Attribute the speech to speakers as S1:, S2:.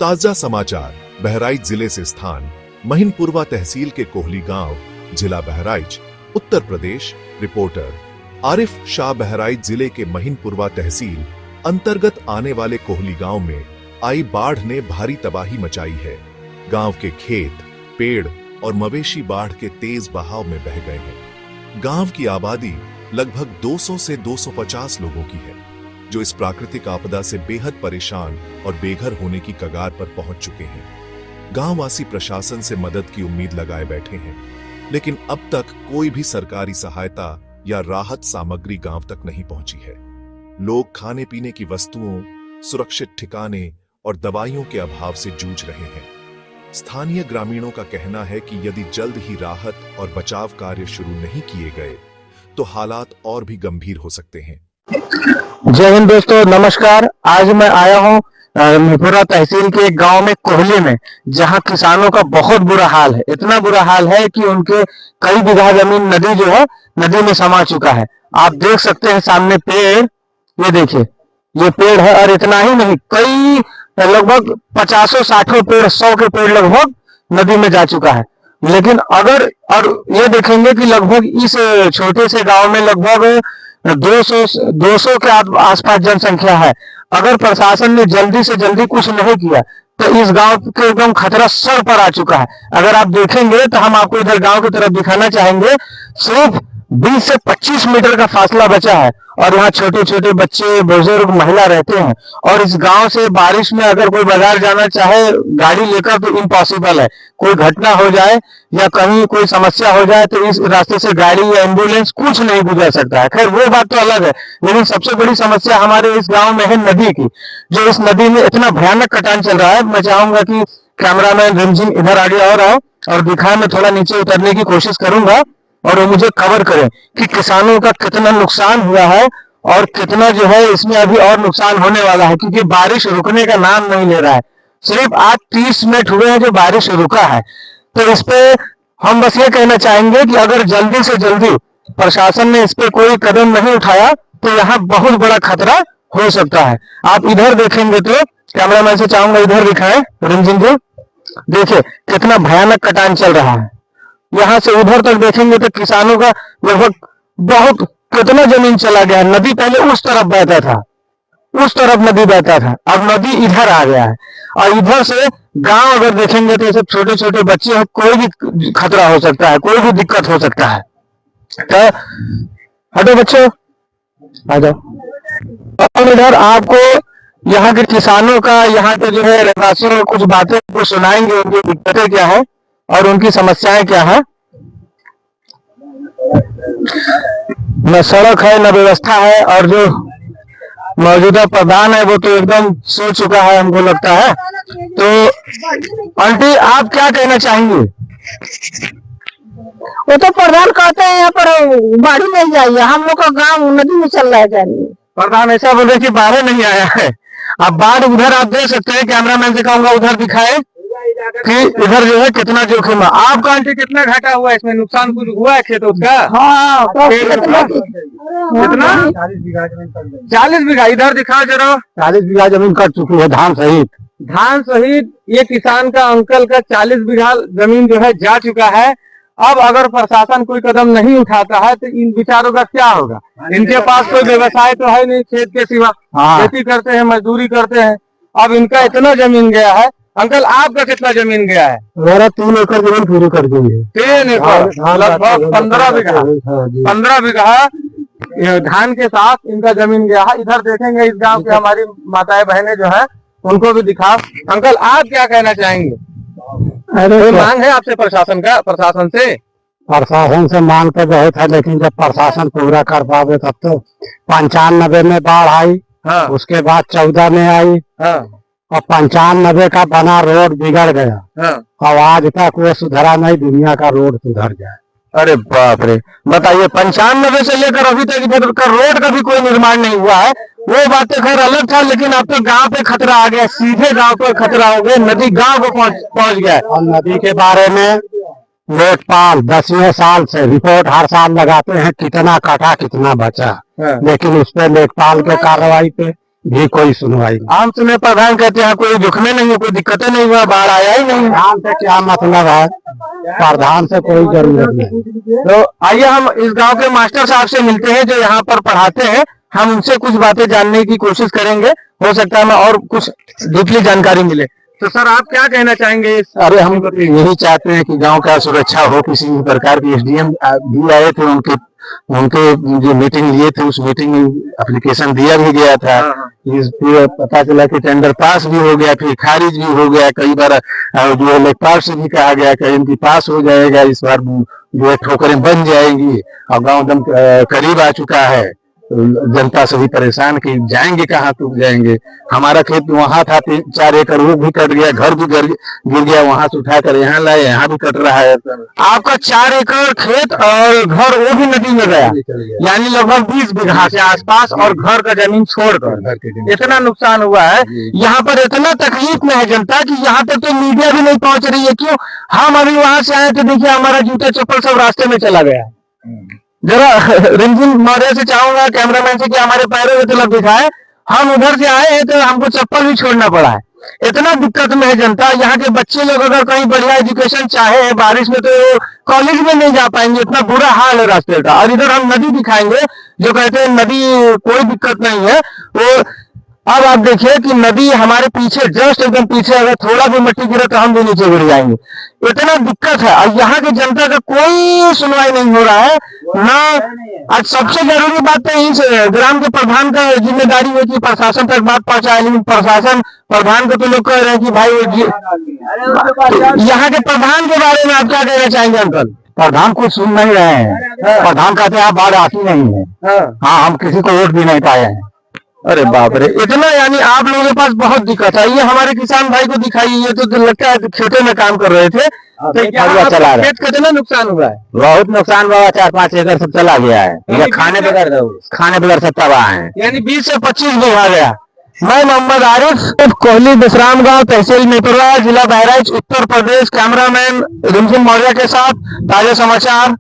S1: ताजा समाचार बहराइच जिले से स्थान महिनपुरवा तहसील के कोहली गांव, जिला बहराइच, उत्तर प्रदेश। रिपोर्टर आरिफ शाह। बहराइच जिले के महिनपुरवा तहसील अंतर्गत आने वाले कोहली गांव में आई बाढ़ ने भारी तबाही मचाई है। गांव के खेत, पेड़ और मवेशी बाढ़ के तेज बहाव में बह गए हैं। गांव की आबादी लगभग 200 से 250 लोगों की है, जो इस प्राकृतिक आपदा से बेहद परेशान और बेघर होने की कगार पर पहुंच चुके हैं। गांववासी प्रशासन से मदद की उम्मीद लगाए बैठे हैं, लेकिन अब तक कोई भी सरकारी सहायता या राहत सामग्री गांव तक नहीं पहुंची है। लोग खाने पीने की वस्तुओं, सुरक्षित ठिकाने और दवाइयों के अभाव से जूझ रहे हैं। स्थानीय ग्रामीणों का कहना है कि यदि जल्द ही राहत और बचाव कार्य शुरू नहीं किए गए तो हालात और भी गंभीर हो सकते हैं।
S2: जय हिंद दोस्तों, नमस्कार। आज मैं आया हूँ महिपुरा तहसील के एक गांव में कोहली में, जहां किसानों का बहुत बुरा हाल है। इतना बुरा हाल है कि उनके कई बीघा जमीन नदी जो है नदी में समा चुका है। आप देख सकते हैं सामने पेड़, ये देखिए, ये पेड़ है। और इतना ही नहीं, कई लगभग 50-60 पेड़, 100 के पेड़ लगभग नदी में जा चुका है। लेकिन अगर और ये देखेंगे कि लगभग इस छोटे से गांव में लगभग 200 के आसपास जनसंख्या है। अगर प्रशासन ने जल्दी से जल्दी कुछ नहीं किया तो इस गांव के एकदम खतरा सर पर आ चुका है। अगर आप देखेंगे तो हम आपको इधर गांव की तरफ दिखाना चाहेंगे। सिर्फ 20 से 25 मीटर का फासला बचा है और यहाँ छोटे छोटे बच्चे, बुजुर्ग, महिला रहते हैं। और इस गांव से बारिश में अगर कोई बाजार जाना चाहे गाड़ी लेकर तो इम्पॉसिबल है। कोई घटना हो जाए या कहीं कोई समस्या हो जाए तो इस रास्ते से गाड़ी या एम्बुलेंस कुछ नहीं गुजर सकता है। खैर वो बात तो अलग है, लेकिन सबसे बड़ी समस्या हमारे इस गांव में है नदी की। जो इस नदी में इतना भयानक कटान चल रहा है। मैं चाहूंगा कि कैमरामैन रिमझिम इधर आगे और आए और दिखाए। मैं थोड़ा नीचे उतरने की कोशिश करूंगा और वो मुझे कवर करें कि किसानों का कितना नुकसान हुआ है और कितना जो है इसमें अभी और नुकसान होने वाला है, क्योंकि बारिश रुकने का नाम नहीं ले रहा है। सिर्फ आज 30 मिनट हुए हैं जो बारिश रुका है। तो इस पे हम बस ये कहना चाहेंगे कि अगर जल्दी से जल्दी प्रशासन ने इस पे कोई कदम नहीं उठाया तो यहाँ बहुत बड़ा खतरा हो सकता है। आप इधर देखेंगे तो कैमरामैन से चाहूंगा इधर दिखाएं रिमझिम जी, देखिए कितना भयानक कटान चल रहा है। यहाँ से उधर तक देखेंगे तो किसानों का लगभग बहुत कितना जमीन चला गया है। नदी पहले उस तरफ बहता था, उस तरफ नदी बहता था, अब नदी इधर आ गया है। और इधर से गांव अगर देखेंगे तो सब छोटे छोटे बच्चे हैं, कोई भी खतरा हो सकता है, कोई भी दिक्कत हो सकता है। तो हटो बच्चों, आ जाओ। अब इधर आपको यहाँ के किसानों का, यहाँ के जो है रहवासियों को कुछ बातें को सुनाएंगे, उनकी दिक्कतें क्या है और उनकी समस्याएं क्या है। न सड़क है, न व्यवस्था है, और जो मौजूदा प्रधान है वो तो एकदम सो चुका है हमको लगता है। तो आंटी आप क्या कहना चाहेंगे?
S3: वो तो प्रधान कहते हैं यहाँ पर बाढ़ नहीं जाइए, हम लोग का गांव नदी में चल रहा है जानिए।
S2: प्रधान ऐसा बोले कि बाढ़ नहीं आया है। अब बाढ़ उधर आप देख सकते हैं, कैमरामैन से कहूंगा उधर दिखाए कि इधर जो है कितना जोखिम है। आपका आंटी कितना घाटा हुआ, इसमें नुकसान कुछ हुआ है खेतों का?
S3: हाँ,
S2: कितना? 40 बीघा। इधर दिखाओ जरा। 40 बीघा जमीन कट चुकी है, धान सहित। धान सहित ये किसान का, अंकल का 40 बीघा जमीन जो है जा चुका है। अब अगर प्रशासन कोई कदम नहीं उठाता है तो इन बेचारों का क्या होगा? इनके पास कोई व्यवसाय तो है नहीं खेत के सिवा। खेती करते हैं, मजदूरी करते हैं। अब इनका इतना जमीन गया है। अंकल आपका कितना जमीन गया है? मेरा 3 एकड़ जमीन पूरी कर दी है। 3 एकड़ लगभग 15 बीघा। 15 बीघा धान के साथ इनका जमीन गया है। इधर देखेंगे इस गांव की हमारी माताएं बहनें जो है उनको भी दिखाओ। अंकल आप क्या कहना चाहेंगे? कोई मांग है आपसे प्रशासन का? प्रशासन से मांग तो बहुत है, लेकिन जब प्रशासन पूरा कर पावे तब तो 95 में बाढ़ आई। हाँ। उसके बाद 14 में आई। हाँ। और 95 का बना रोड बिगड़ गया। हाँ। और आज तक वो सुधरा नहीं, दुनिया का रोड सुधर जाए। अरे बाप रे, बताइए 95 से लेकर अभी तक इधर का रोड का भी कोई निर्माण नहीं हुआ है। वो बात तो खैर अलग था, लेकिन अब तो गांव पे खतरा आ गया, सीधे गांव पर खतरा हो गया, नदी गांव को पहुंच गया। और नदी के बारे में लेखपाल 10वें साल से रिपोर्ट हर साल लगाते हैं, कितना कटा कितना बचा। हाँ। लेकिन उस पे लेखपाल के कार्रवाई पे भी कोई सुनवाई नहीं। हम सुने प्रधान कहते हैं कोई दुख में नहीं है, कोई दिक्कतें नहीं हुआ, बाढ़ आया ही नहीं। प्रधान से क्या मतलब है, प्रधान से कोई जरूरत नहीं। तो आइए हम इस गांव के मास्टर साहब से मिलते हैं जो यहाँ पर पढ़ाते हैं, हम उनसे कुछ बातें जानने की कोशिश करेंगे, हो सकता है हमें और कुछ डीपली जानकारी मिले। तो सर आप क्या कहना चाहेंगे? अरे हम यही चाहते हैं कि गांव का सुरक्षा हो, किसी भी प्रकार की। एसडीएम भी आए थे, उनके जो मीटिंग लिए थे उस मीटिंग में एप्लीकेशन दिया भी गया था। इस फिर पता चला कि टेंडर पास भी हो गया, फिर खारिज भी हो गया। कई बार जो है लेखपाल से भी कहा गया कि इनकी पास हो जाएगा, इस बार जो है ठोकरें बन जाएंगी। और गांव एकदम करीब आ चुका है, जनता सभी परेशान कि जाएंगे कहाँ, तो जाएंगे। हमारा खेत वहां था 3-4 एकड़, वो भी कट गया, घर भी गिर गया, वहां से उठाकर यहाँ लाए, यहाँ भी कट रहा है। आपका 4 एकड़ खेत और घर वो भी नदी में गया, यानी लगभग 20 बीघा से आसपास, और घर का जमीन छोड़कर इतना नुकसान हुआ है। यहाँ पर इतना तकलीफ में है जनता कि यहाँ तक तो मीडिया भी नहीं पहुंच रही है। क्यों? हम अभी वहां से आए तो देखिए हमारा जूता चप्पल सब रास्ते में चला गया। जरा रिमझिम मौर्य से चाहूंगा कैमरामैन से कि हमारे पैरों की तरफ दिखाए। हम उधर से आए हैं तो हमको चप्पल भी छोड़ना पड़ा है, इतना दिक्कत में है जनता। यहाँ के बच्चे लोग अगर कहीं बढ़िया एजुकेशन चाहे बारिश में तो कॉलेज में नहीं जा पाएंगे, इतना बुरा हाल है रास्ते का। और इधर हम नदी दिखाएंगे, जो कहते हैं नदी कोई दिक्कत नहीं है वो। अब आप देखिए कि नदी हमारे पीछे, जस्ट एकदम पीछे, अगर थोड़ा भी मिट्टी गिरे तो हम भी नीचे गिर जाएंगे, इतना दिक्कत है। और यहाँ की जनता का कोई सुनवाई नहीं हो रहा है ना। आज सबसे जरूरी बात तो यही से ग्राम के प्रधान का जिम्मेदारी है कि प्रशासन तक बात पहुंचाए, लेकिन प्रशासन प्रधान को तो लोग कह रहे हैं कि भाई यहाँ के प्रधान के बारे में आप क्या कहना चाहेंगे अंकल? प्रधान कुछ सुन नहीं रहे हैं। प्रधान कहते हैं आप बाढ़ आती नहीं है। हाँ, हम किसी को वोट भी नहीं पाए हैं। अरे बाप रे, इतना, यानी आप लोगों के पास बहुत दिक्कत है। ये हमारे किसान भाई को दिखाइए, ये तो लगता है खेतों में काम कर रहे थे, तो चला रहे। खेत कितना नुकसान हुआ है? बहुत नुकसान हुआ, 4-5 एकड़ सब चला गया है। खाने बगैर सब तबाह है, यानी 20 से 25 बीघा गया। मैं मोहम्मद आरिफ, कोहली विश्राम गांव, तहसील मेपुरा, जिला बहराइच, उत्तर प्रदेश। कैमरामैन रिमझिम मौर्य के साथ ताजा समाचार।